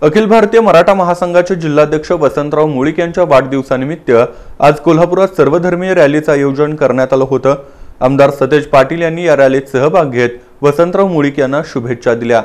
अखिल भारतीय मराठा महासंघाचे जिल्हाध्यक्ष वसंतराव मुळीक यांच्या वाढदिवसानिमित्त आज कोल्हापुरात सर्वधर्मीय रॅलीचं आयोजन करण्यात आलं होतं। आमदार सतेज पाटील यांनी या रॅलीत सहभाग घेत वसंतराव मुळीक यांना शुभेच्छा दिल्या।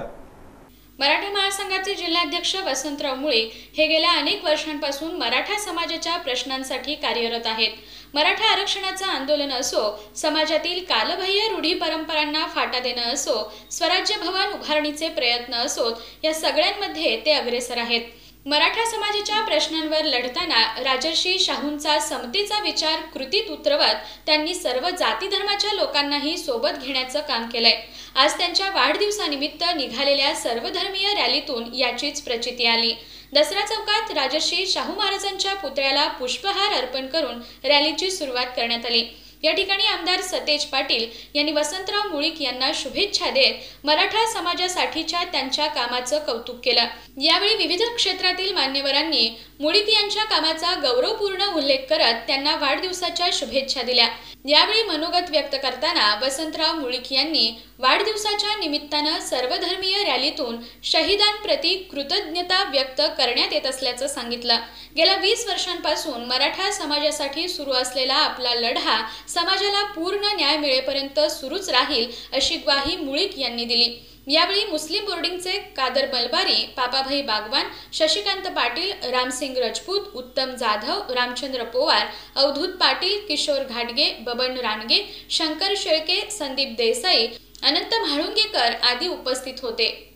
मराठा महासंघाचे जिल्हाध्यक्ष वसंतराव मुळीक हे गेल्या अनेक वर्षांपासून मराठा समाजाच्या प्रश्नांसाठी कार्यरत आहेत। मराठा आरक्षणाचं आंदोलन असो, समाजातील कालबाह्य रूढी परंपरांना फाटा देणं असो, स्वराज्य भवन उभारणीचे प्रयत्न असोत, या सगळ्यांमध्ये ते अग्रेसर आहेत। मराठा समाजाच्या प्रश्नांवर लढताना राजर्षी शाहूंचा समतेचा विचार कृतीत उतरवत त्यांनी सर्व जाती धर्माच्या लोकांनाही सोबत घेण्याचं काम केलंय। आज त्यांच्या वाढदिवसानिमित्त निघालेल्या सर्वधर्मीय रॅलीतून याचीच प्रचिती आली। दसरा चौकात राजर्षी शाहू महाराजांच्या पुतळ्याला पुष्पहार अर्पण करून रॅलीची सुरुवात करण्यात आली। या ठिकाणी आमदार सतेज पाटील यांनी वसंतराव मुळीक यांना शुभेच्छा देत मराठा समाजासाठीच्या त्यांच्या कामाचं कौतुक केलं। यावेळी विविध क्षेत्रातील मान्यवरांनी मुळीक यांच्या कामाचा गौरवपूर्ण उल्लेख करत त्यांना वाढदिवसाच्या शुभेच्छा दिल्या। यावेळी मनोगत व्यक्त करताना वसंतराव मुळीक यांनी वाढदिवसाच्या निमित्तानं सर्वधर्मीय रॅलीतून शहीदांप्रती कृतज्ञता व्यक्त करण्यात येत असल्याचं सांगितलं। गेल्या 20 वर्षांपासून मराठा समाजासाठी सुरू असलेला आपला लढा समाजाला पूर्ण न्याय मिळेपर्यंत सुरूच राहील अशी ग्वाही मुळीक यांनी दिली। यावेळी मुस्लिम बोर्डिंगचे कादर मलबारी, पापाभाई बागवान, शशिकांत पाटील, रामसिंग राजपूत, उत्तम जाधव, रामचंद्र पोवार, अवधूत पाटील, किशोर घाटगे, बबन रानगे, शंकर शेळके, संदीप देसाई, अनंत म्हाळुंगेकर आदी उपस्थित होते।